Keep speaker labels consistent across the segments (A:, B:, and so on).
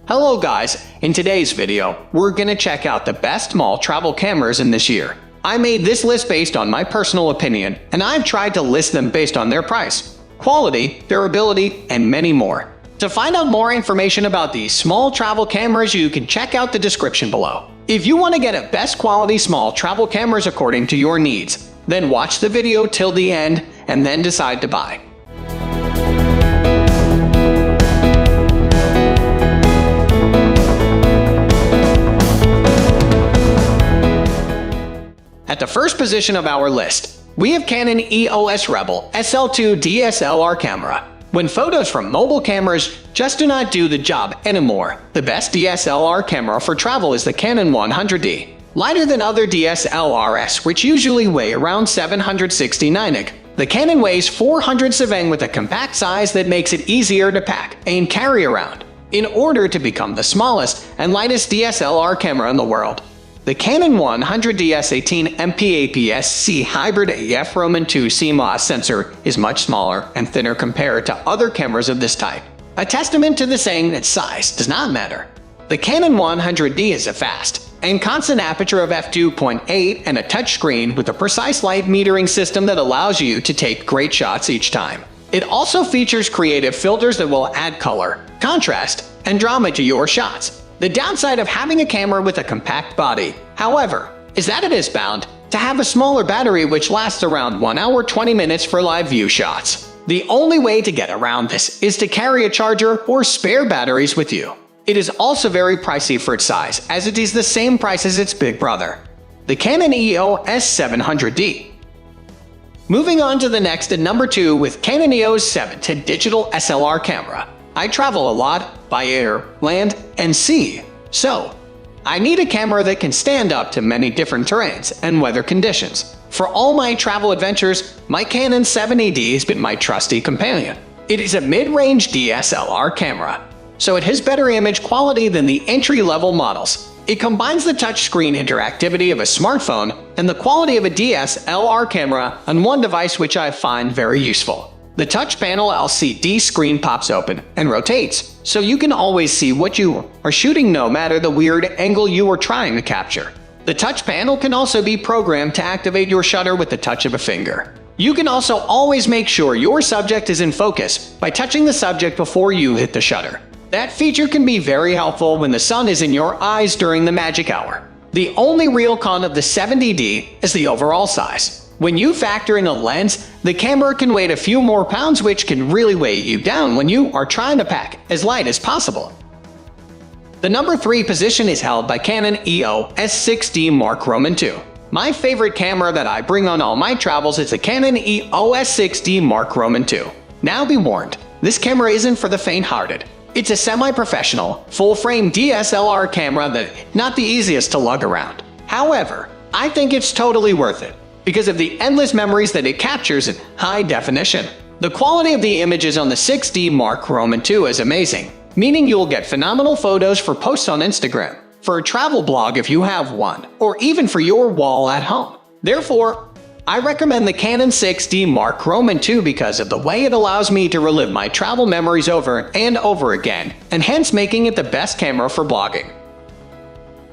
A: Hello guys, in today's video, we're gonna check out the best small travel cameras in this year. I made this list based on my personal opinion, and I've tried to list them based on their price, quality, durability, and many more. To find out more information about these small travel cameras, you can check out the description below. If you want to get a best quality small travel cameras according to your needs, then watch the video till the end and then decide to buy. At the first position of our list, we have Canon EOS Rebel SL2 DSLR camera. When photos from mobile cameras just do not do the job anymore, the best DSLR camera for travel is the Canon 100D. Lighter than other DSLRs, which usually weigh around 769 ig, the Canon weighs 407 with a compact size that makes it easier to pack and carry around. In order to become the smallest and lightest DSLR camera in the world, the Canon 100D S18 MP APS-C Hybrid AF Roman II CMOS sensor is much smaller and thinner compared to other cameras of this type, a testament to the saying that size does not matter. The Canon 100D is a fast and constant aperture of f2.8 and a touchscreen with a precise light metering system that allows you to take great shots each time. It also features creative filters that will add color, contrast, and drama to your shots. The downside of having a camera with a compact body, however, is that it is bound to have a smaller battery which lasts around 1 hour 20 minutes for live view shots. The only way to get around this is to carry a charger or spare batteries with you. It is also very pricey for its size, as it is the same price as its big brother, the Canon EOS 700D. Moving on to the next at number 2 with Canon EOS 7 digital SLR camera. I travel a lot by air, land, and sea, so I need a camera that can stand up to many different terrains and weather conditions. For all my travel adventures, my Canon 7D has been my trusty companion. It is a mid-range DSLR camera, so it has better image quality than the entry-level models. It combines the touchscreen interactivity of a smartphone and the quality of a DSLR camera on one device, which I find very useful. The touch panel LCD screen pops open and rotates, so you can always see what you are shooting no matter the weird angle you are trying to capture. The touch panel can also be programmed to activate your shutter with the touch of a finger. You can also always make sure your subject is in focus by touching the subject before you hit the shutter. That feature can be very helpful when the sun is in your eyes during the magic hour. The only real con of the 7D is the overall size. When you factor in a lens, the camera can weigh a few more pounds, which can really weigh you down when you are trying to pack as light as possible. The number 3 position is held by Canon EOS 6D Mark II. My favorite camera that I bring on all my travels is the Canon EOS 6D Mark II. Now be warned, this camera isn't for the faint-hearted. It's a semi-professional, full-frame DSLR camera that is not the easiest to lug around. However, I think it's totally worth it because of the endless memories that it captures in high definition. The quality of the images on the 6D Mark II is amazing, meaning you'll get phenomenal photos for posts on Instagram, for a travel blog if you have one, or even for your wall at home. Therefore, I recommend the Canon 6D Mark II because of the way it allows me to relive my travel memories over and over again, and hence making it the best camera for blogging.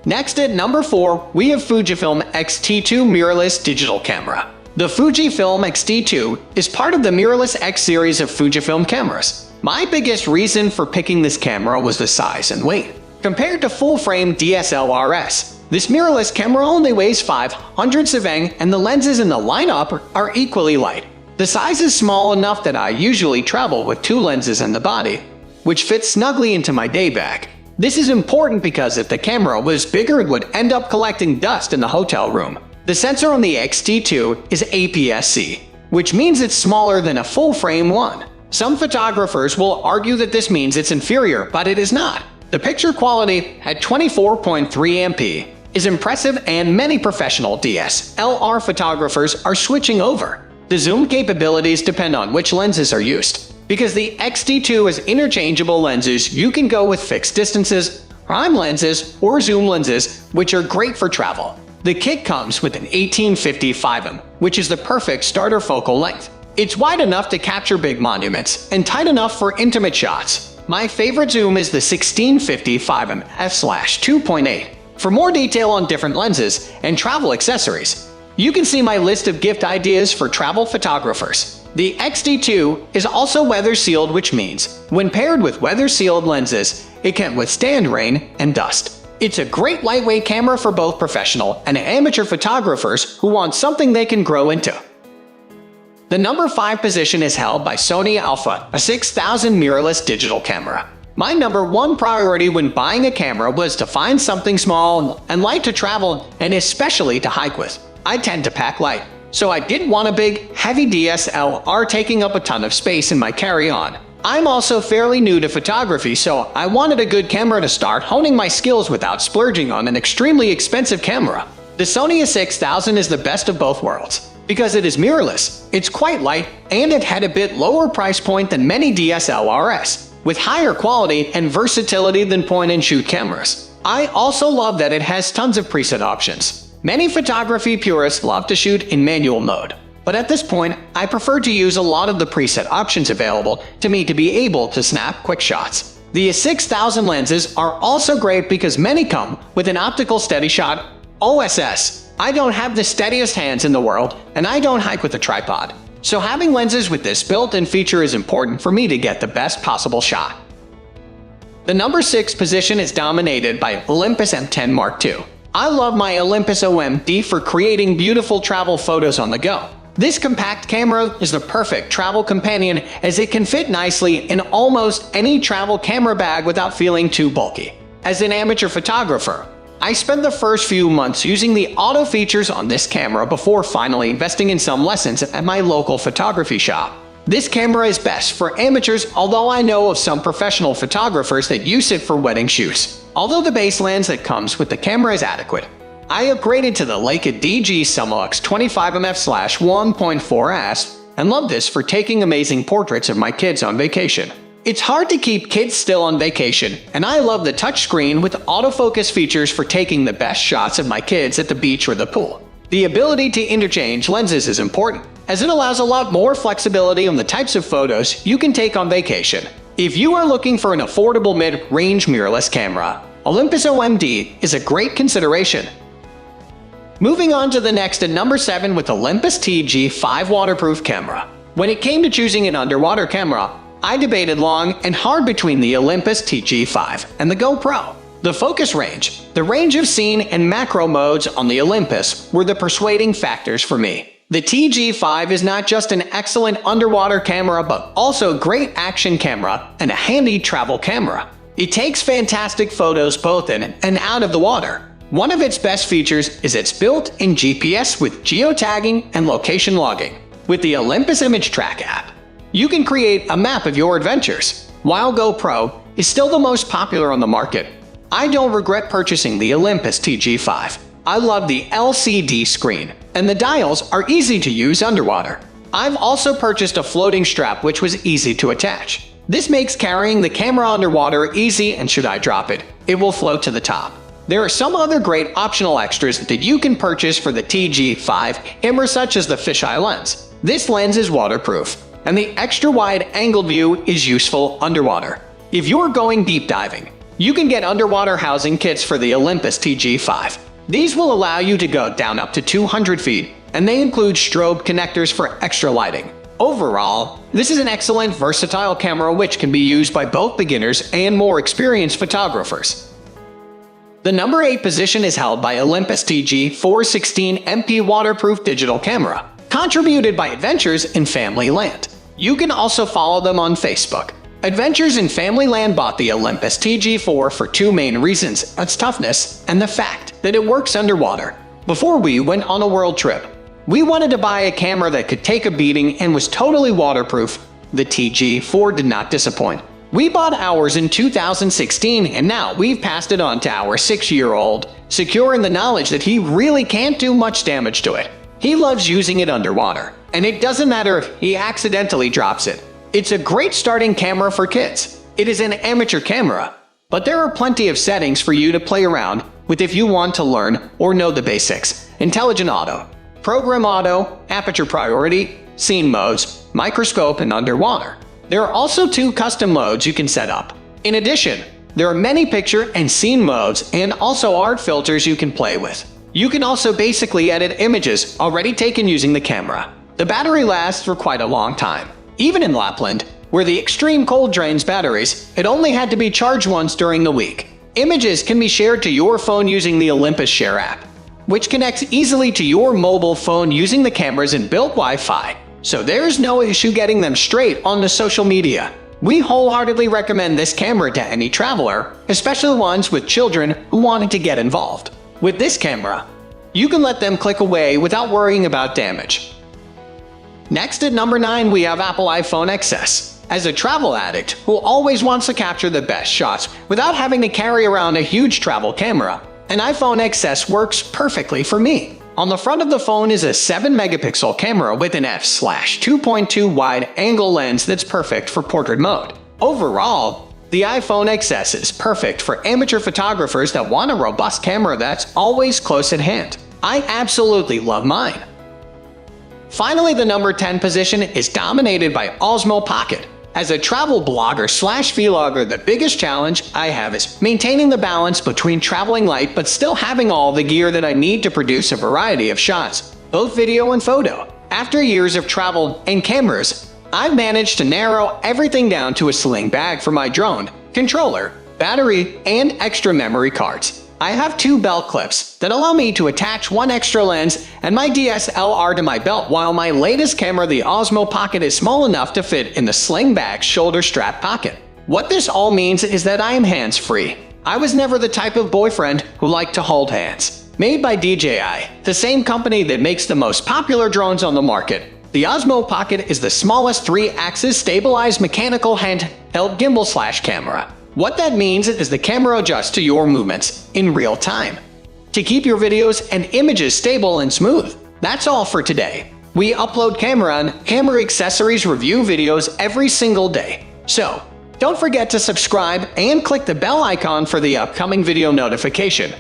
A: Next at number 4, we have Fujifilm XT2 mirrorless digital camera. The Fujifilm XT2 is part of the Mirrorless X series of Fujifilm cameras. My biggest reason for picking this camera was the size and weight. Compared to full-frame DSLRs, this mirrorless camera only weighs 507 and the lenses in the lineup are equally light. The size is small enough that I usually travel with 2 lenses in the body, which fits snugly into my day bag. This is important because if the camera was bigger, it would end up collecting dust in the hotel room. The sensor on the XT2 is APS-C, which means it's smaller than a full-frame one. Some photographers will argue that this means it's inferior, but it is not. The picture quality at 24.3 MP is impressive, and many professional DSLR photographers are switching over. The zoom capabilities depend on which lenses are used. Because the XT2 has interchangeable lenses, you can go with fixed distances, prime lenses, or zoom lenses, which are great for travel. The kit comes with an 1850-5mm, which is the perfect starter focal length. It's wide enough to capture big monuments and tight enough for intimate shots. My favorite zoom is the 1650 f/2.8. For more detail on different lenses and travel accessories, you can see my list of gift ideas for travel photographers. The XT2 is also weather-sealed, which means, when paired with weather-sealed lenses, it can withstand rain and dust. It's a great lightweight camera for both professional and amateur photographers who want something they can grow into. The number 5 position is held by Sony Alpha, a 6000 mirrorless digital camera. My number 1 priority when buying a camera was to find something small and light to travel and especially to hike with. I tend to pack light, so I didn't want a big, heavy DSLR taking up a ton of space in my carry-on. I'm also fairly new to photography, so I wanted a good camera to start honing my skills without splurging on an extremely expensive camera. The Sony A6000 is the best of both worlds. Because it is mirrorless, it's quite light, and it had a bit lower price point than many DSLRs, with higher quality and versatility than point-and-shoot cameras. I also love that it has tons of preset options. Many photography purists love to shoot in manual mode, but at this point, I prefer to use a lot of the preset options available to me to be able to snap quick shots. The A6000 lenses are also great because many come with an optical steady shot OSS. I don't have the steadiest hands in the world, and I don't hike with a tripod, so having lenses with this built-in feature is important for me to get the best possible shot. The number 6 position is dominated by Olympus M10 Mark II. I love my Olympus OMD for creating beautiful travel photos on the go. This compact camera is the perfect travel companion as it can fit nicely in almost any travel camera bag without feeling too bulky. As an amateur photographer, I spent the first few months using the auto features on this camera before finally investing in some lessons at my local photography shop. This camera is best for amateurs, although I know of some professional photographers that use it for wedding shoots. Although the base lens that comes with the camera is adequate, I upgraded to the Leica DG Summilux 25mm/1.4s and love this for taking amazing portraits of my kids on vacation. It's hard to keep kids still on vacation, and I love the touchscreen with autofocus features for taking the best shots of my kids at the beach or the pool. The ability to interchange lenses is important, as it allows a lot more flexibility on the types of photos you can take on vacation. If you are looking for an affordable mid-range mirrorless camera, Olympus OMD is a great consideration. Moving on to the next at number 7 with Olympus TG5 waterproof camera. When it came to choosing an underwater camera, I debated long and hard between the Olympus TG5 and the GoPro. The focus range, the range of scene and macro modes on the Olympus were the persuading factors for me. The TG5 is not just an excellent underwater camera but also a great action camera and a handy travel camera. It takes fantastic photos both in and out of the water. One of its best features is its built-in GPS with geotagging and location logging. With the Olympus Image Track app, you can create a map of your adventures. While GoPro is still the most popular on the market, I don't regret purchasing the Olympus TG5. I love the LCD screen, and the dials are easy to use underwater. I've also purchased a floating strap which was easy to attach. This makes carrying the camera underwater easy, and should I drop it, it will float to the top. There are some other great optional extras that you can purchase for the TG5, such as the fisheye lens. This lens is waterproof, and the extra wide angle view is useful underwater. If you're going deep diving, you can get underwater housing kits for the Olympus TG5. These will allow you to go down up to 200 feet, and they include strobe connectors for extra lighting. Overall, this is an excellent versatile camera which can be used by both beginners and more experienced photographers. The number 8 position is held by Olympus TG4 16MP waterproof digital camera, contributed by Adventures in Family Land. You can also follow them on Facebook. Adventures in Family Land bought the Olympus TG4 for 2 main reasons: its toughness and the fact that it works underwater. Before we went on a world trip, we wanted to buy a camera that could take a beating and was totally waterproof. The TG4 did not disappoint. We bought ours in 2016, and now we've passed it on to our 6-year-old, secure in the knowledge that he really can't do much damage to it. He loves using it underwater, and it doesn't matter if he accidentally drops it. It's a great starting camera for kids. It is an amateur camera, but there are plenty of settings for you to play around with if you want to learn or know the basics. Intelligent auto, program auto, aperture priority, scene modes, microscope, and underwater. There are also 2 custom modes you can set up: In addition, there are many picture and scene modes and also art filters you can play with. You can also basically edit images already taken using the camera. The battery lasts for quite a long time. Even in Lapland, where the extreme cold drains batteries, it only had to be charged once during the week. Images can be shared to your phone using the Olympus Share app, which connects easily to your mobile phone using the camera's inbuilt Wi-Fi, so there is no issue getting them straight onto social media. We wholeheartedly recommend this camera to any traveler, especially ones with children who wanted to get involved. With this camera, you can let them click away without worrying about damage. Next at number 9, we have Apple iPhone XS. As a travel addict who always wants to capture the best shots without having to carry around a huge travel camera, an iPhone XS works perfectly for me. On the front of the phone is a 7-megapixel camera with an f/2.2 wide-angle lens that's perfect for portrait mode. Overall, the iPhone XS is perfect for amateur photographers that want a robust camera that's always close at hand. I absolutely love mine. Finally, the number 10 position is dominated by Osmo Pocket. As a travel blogger/vlogger, the biggest challenge I have is maintaining the balance between traveling light but still having all the gear that I need to produce a variety of shots, both video and photo. After years of travel and cameras, I've managed to narrow everything down to a sling bag for my drone, controller, battery, and extra memory cards. I have 2 belt clips that allow me to attach 1 extra lens and my DSLR to my belt, while my latest camera, the Osmo Pocket, is small enough to fit in the sling bag shoulder strap pocket. What this all means is that I am hands-free. I was never the type of boyfriend who liked to hold hands. Made by DJI, the same company that makes the most popular drones on the market, the Osmo Pocket is the smallest 3-axis stabilized mechanical handheld gimbal/camera. What that means is the camera adjusts to your movements in real time to keep your videos and images stable and smooth. That's all for today. We upload camera and camera accessories review videos every single day. So, don't forget to subscribe and click the bell icon for the upcoming video notification.